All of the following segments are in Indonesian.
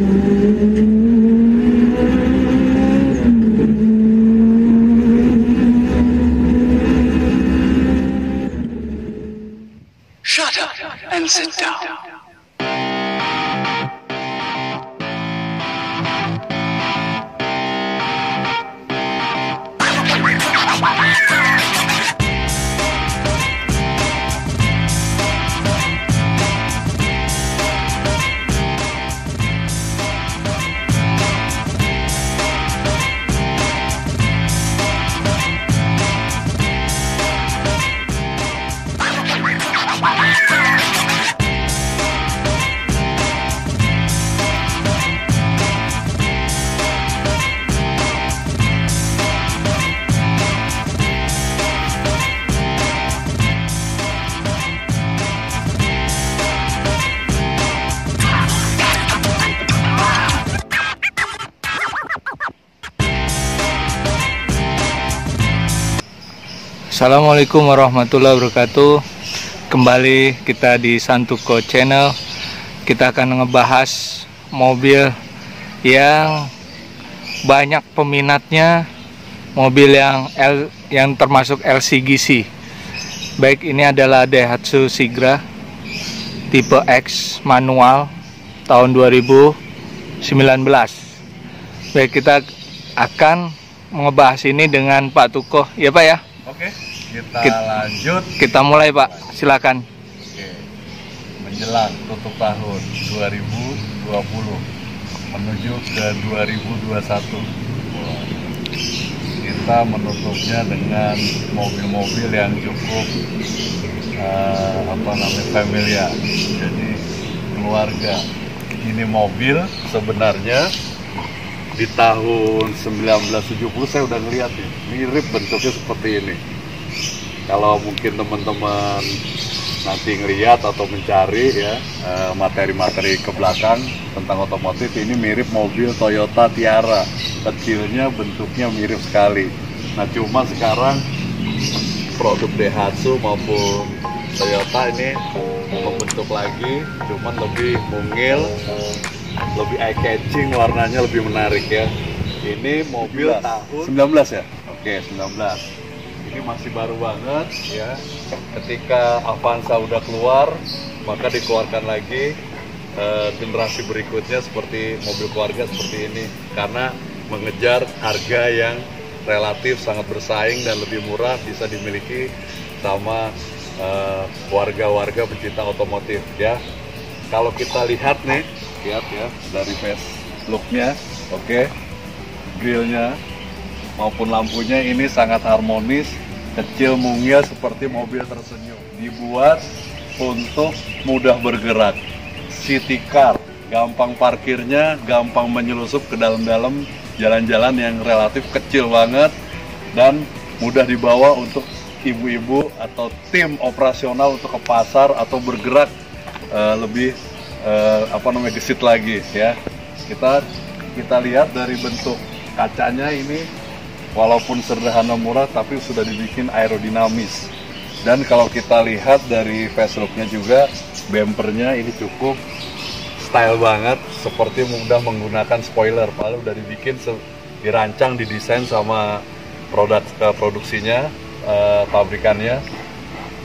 Shut up and sit down. Assalamualaikum warahmatullahi wabarakatuh. Kembali kita di Santuko Channel. Kita akan ngebahas mobil yang banyak peminatnya, mobil yang termasuk LCGC. Baik, ini adalah Daihatsu Sigra tipe X manual tahun 2019. Baik, kita akan ngebahas ini dengan Pak Tukoh, ya Pak ya. Oke, kita lanjut. Kita mulai Pak, silakan. Oke, menjelang tutup tahun 2020 menuju ke 2021, kita menutupnya dengan mobil-mobil yang cukup familiar, jadi keluarga. Ini mobil sebenarnya di tahun 1970 saya udah ngeliat ya, mirip bentuknya seperti ini. Kalau mungkin teman-teman nanti ngeliat atau mencari ya materi-materi ke belakang tentang otomotif, ini mirip mobil Toyota Tiara. Kecilnya bentuknya mirip sekali. Nah, cuma sekarang produk Daihatsu maupun Toyota ini membentuk lagi, cuman lebih mungil, lebih eye catching, warnanya lebih menarik ya. Ini mobil tahun 19 ya? Oke, 19. Ini masih baru banget ya. Ketika Avanza udah keluar, maka dikeluarkan lagi generasi berikutnya seperti mobil keluarga seperti ini, karena mengejar harga yang relatif sangat bersaing dan lebih murah, bisa dimiliki sama warga-warga pecinta otomotif ya. Kalau kita lihat nih, lihat ya dari face looknya, oke, grillnya maupun lampunya ini sangat harmonis, kecil mungil seperti mobil tersenyum. Dibuat untuk mudah bergerak, city car, gampang parkirnya, gampang menyelusup ke dalam-dalam jalan-jalan yang relatif kecil banget dan mudah dibawa untuk ibu-ibu atau tim operasional untuk ke pasar atau bergerak lebih gesit lagi ya. Kita lihat dari bentuk kacanya ini, walaupun sederhana murah tapi sudah dibikin aerodinamis. Dan kalau kita lihat dari faceliftnya juga, bumpernya ini cukup style banget, seperti mudah menggunakan spoiler. Padahal udah dibikin, dirancang, didesain sama produksinya, pabrikannya.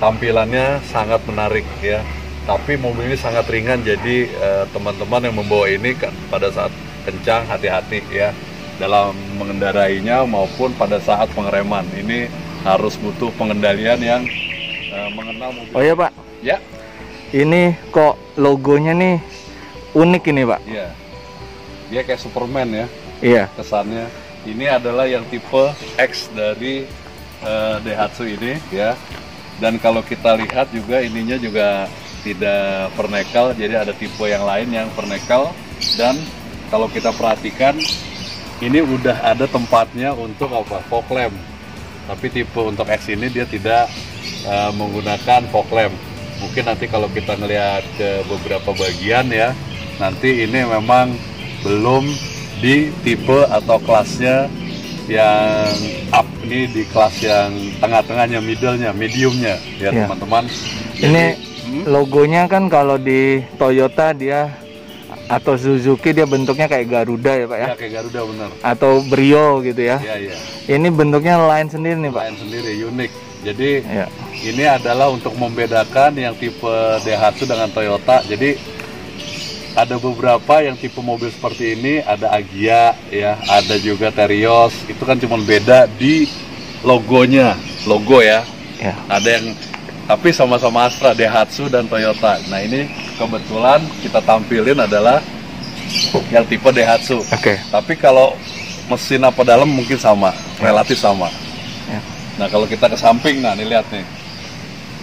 Tampilannya sangat menarik ya. Tapi mobil ini sangat ringan, jadi teman-teman yang membawa ini pada saat kencang hati-hati ya dalam mengendarainya maupun pada saat pengereman. Ini harus butuh pengendalian yang mengenal mobil. Oh ya Pak? Ya. Ini kok logonya nih unik ini Pak? Iya. Dia kayak Superman ya. Iya. Kesannya. Ini adalah yang tipe X dari Daihatsu ini ya. Dan kalau kita lihat juga ininya juga tidak vernacle, jadi ada tipe yang lain yang vernacle. Dan kalau kita perhatikan, ini udah ada tempatnya untuk fog lamp. Tapi tipe untuk X ini dia tidak menggunakan fog lamp. Mungkin nanti kalau kita ngelihat ke beberapa bagian ya, nanti ini memang belum di tipe atau kelasnya yang up, ini di kelas yang tengah-tengahnya, mediumnya ya teman-teman. Ini logonya kan kalau di Toyota dia atau Suzuki dia bentuknya kayak Garuda ya Pak ya? Ya kayak Garuda bener. Atau Brio gitu ya? Iya iya. Ini bentuknya lain sendiri nih Pak? Lain sendiri, unik. Jadi Ya. ini adalah untuk membedakan yang tipe Daihatsu dengan Toyota. Jadi ada beberapa yang tipe mobil seperti ini, ada Agya ya, ada juga Terios. Itu kan cuma beda di logonya, logo ya. Ya. Ada yang tapi sama-sama Astra, Daihatsu dan Toyota. Nah ini kebetulan kita tampilin adalah yang tipe Daihatsu. Oke. Tapi kalau mesin apa dalam mungkin sama, relatif sama. Ya. Nah kalau kita ke samping, nah nih lihat nih.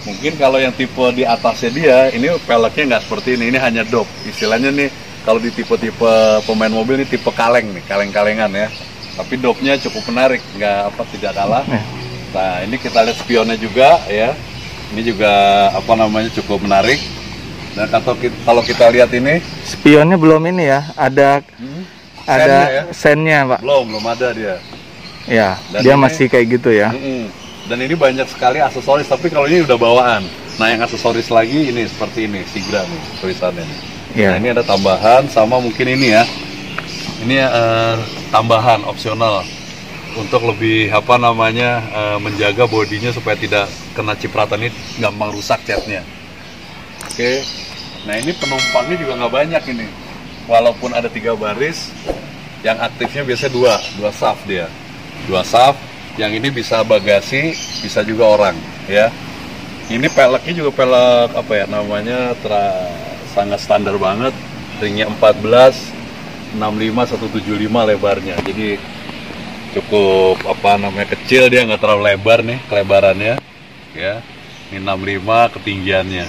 Mungkin kalau yang tipe di atasnya dia, ini peleknya nggak seperti ini hanya dop. Istilahnya nih, kalau di tipe-tipe pemain mobil ini tipe kaleng nih, kaleng-kalengan ya. Tapi dopnya cukup menarik, nggak tidak kalah. Ya. Nah ini kita lihat spionnya juga ya. Ini juga apa namanya cukup menarik. Dan kalau kita lihat ini, Spionnya belum ini ya, ada sennya ya? sennya Pak. belum ada dia. Ya, Dan dia ini- masih kayak gitu ya. Dan ini banyak sekali aksesoris, tapi kalau ini udah bawaan. Nah yang aksesoris lagi ini seperti ini, Sigra nih tulisannya nih. Ya. Nah ini ada tambahan sama mungkin ini ya. Ini tambahan opsional untuk lebih apa namanya menjaga bodinya supaya tidak kena cipratan, ini gampang rusak catnya. Oke. Nah ini penumpangnya juga nggak banyak ini. Walaupun ada 3 baris, yang aktifnya biasanya dua saf dia. 2 saf. Yang ini bisa bagasi, bisa juga orang, ya. Ini peleknya juga pelek apa ya namanya, sangat standar banget. Ringnya 14, 65, 175 lebarnya. Jadi cukup apa namanya kecil, dia nggak terlalu lebar nih kelebarannya, ya. Ini 65 ketinggiannya.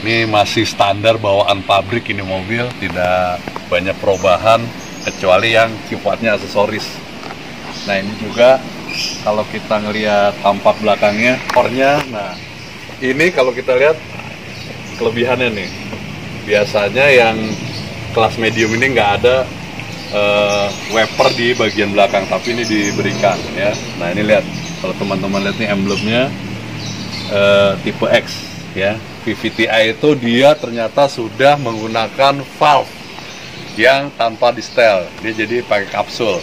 Ini masih standar bawaan pabrik ini mobil, tidak banyak perubahan kecuali yang sifatnya aksesoris. Nah ini juga kalau kita ngelihat tampak belakangnya, core-nya, nah ini kalau kita lihat kelebihannya nih, biasanya yang kelas medium ini nggak ada wiper di bagian belakang, tapi ini diberikan ya. Nah ini lihat, kalau teman-teman lihat nih emblemnya tipe X ya. VVTi itu dia ternyata sudah menggunakan valve yang tanpa di setel, dia jadi pakai kapsul.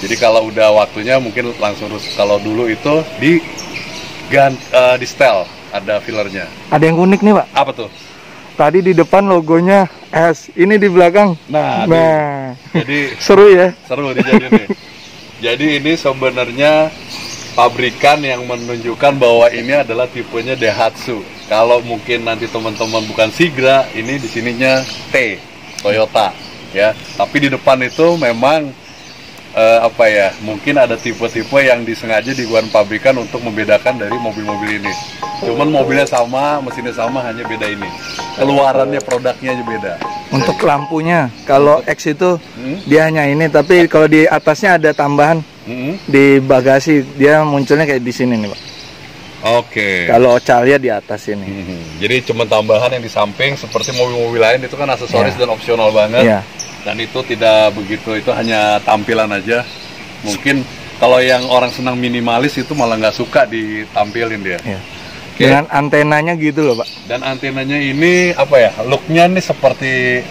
Jadi kalau udah waktunya mungkin langsung kalau dulu itu di setel, ada fillernya. Ada yang unik nih Pak. Apa tuh? Tadi di depan logonya S, ini di belakang. Nah, jadi seru ya. seru dijadiin nih. Jadi ini sebenarnya pabrikan yang menunjukkan bahwa ini adalah tipenya Daihatsu. Kalau mungkin nanti teman-teman bukan Sigra, ini di sininya T, Toyota ya. Tapi di depan itu memang apa ya, mungkin ada tipe-tipe yang disengaja dibuat pabrikan untuk membedakan dari mobil-mobil ini. Cuman mobilnya sama, mesinnya sama, hanya beda ini. Keluarannya, produknya aja beda. Untuk lampunya, kalau X itu dia hanya ini, tapi kalau di atasnya ada tambahan di bagasi, dia munculnya kayak di sini nih Pak. Oke. Kalau Octavia di atas ini. Jadi cuma tambahan yang di samping, seperti mobil-mobil lain itu kan aksesoris dan opsional banget. Iya. Dan itu tidak begitu, itu hanya tampilan aja. Mungkin kalau yang orang senang minimalis itu malah nggak suka ditampilin dia. Iya. Dengan antenanya gitu loh Pak. Dan antenanya ini apa ya, looknya nih seperti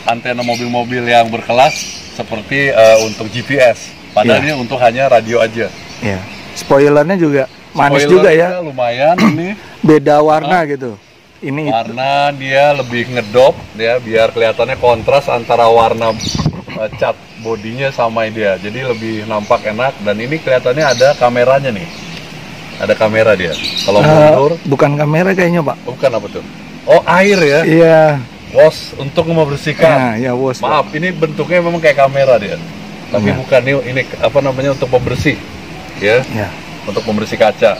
antena mobil-mobil yang berkelas, seperti untuk GPS. Padahal ini untuk hanya radio aja. Iya. Spoilernya juga manis juga ya. Lumayan ini. Beda warna gitu. Ini Warna dia lebih ngedop ya, biar kelihatannya kontras antara warna cat bodinya sama dia. Jadi lebih nampak enak, dan ini kelihatannya ada kameranya nih. Ada kamera dia. Kalau mundur, bukan kamera kayaknya Pak. bukan apa tuh? Oh, air ya. Iya. Wash untuk membersihkan. Ya wash. Maaf, ini bentuknya memang kayak kamera dia. Tapi Iya. bukan, ini apa namanya, untuk pembersih. Ya. Ya. Untuk pembersih kaca.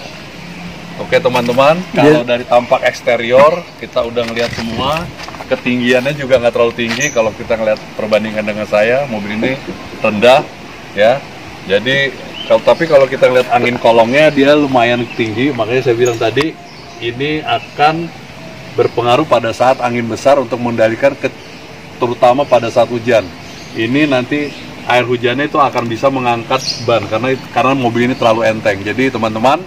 Oke teman-teman, kalau dari tampak eksterior kita udah ngelihat semua. Ketinggiannya juga nggak terlalu tinggi. Kalau kita ngelihat perbandingan dengan saya, mobil ini rendah ya. Jadi tapi kalau kita lihat angin kolongnya, dia lumayan tinggi. Makanya saya bilang tadi, ini akan berpengaruh pada saat angin besar untuk mengendalikan terutama pada saat hujan. Ini nanti air hujannya itu akan bisa mengangkat ban karena mobil ini terlalu enteng. Jadi teman-teman,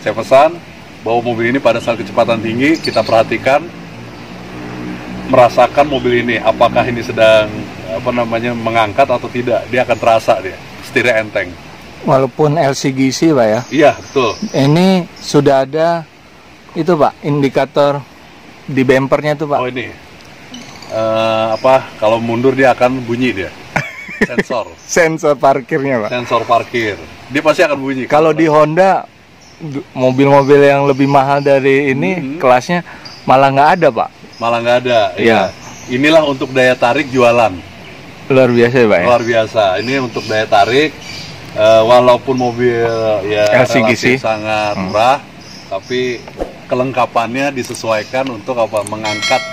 saya pesan bahwa mobil ini pada saat kecepatan tinggi kita perhatikan merasakan mobil ini, apakah ini sedang mengangkat atau tidak, dia akan terasa dia, setirnya enteng. Walaupun LCGC Pak ya. Iya, betul. Ini sudah ada itu Pak, indikator di bempernya tuh Pak. Oh ini, kalau mundur dia akan bunyi dia, sensor. Sensor parkirnya Pak. Sensor parkir, dia pasti akan bunyi. Kalau di Honda, mobil-mobil yang lebih mahal dari ini kelasnya malah nggak ada Pak. Malah nggak ada. Iya. Inilah untuk daya tarik jualan. Luar biasa ya Pak ya? Luar biasa. Ini untuk daya tarik, walaupun mobil ya LCGC relatif sangat murah, tapi kelengkapannya disesuaikan untuk mengangkat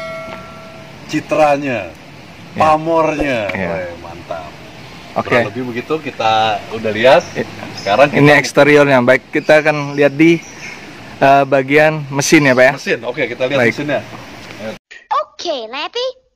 citranya, pamornya. Iya. Mantap. Oke. Kurang lebih begitu, kita udah lihat. Sekarang Ini eksteriornya. Baik, kita akan lihat di bagian mesin ya Pak ya? mesin. Oke, kita lihat Baik. mesinnya. Okay, Lappy.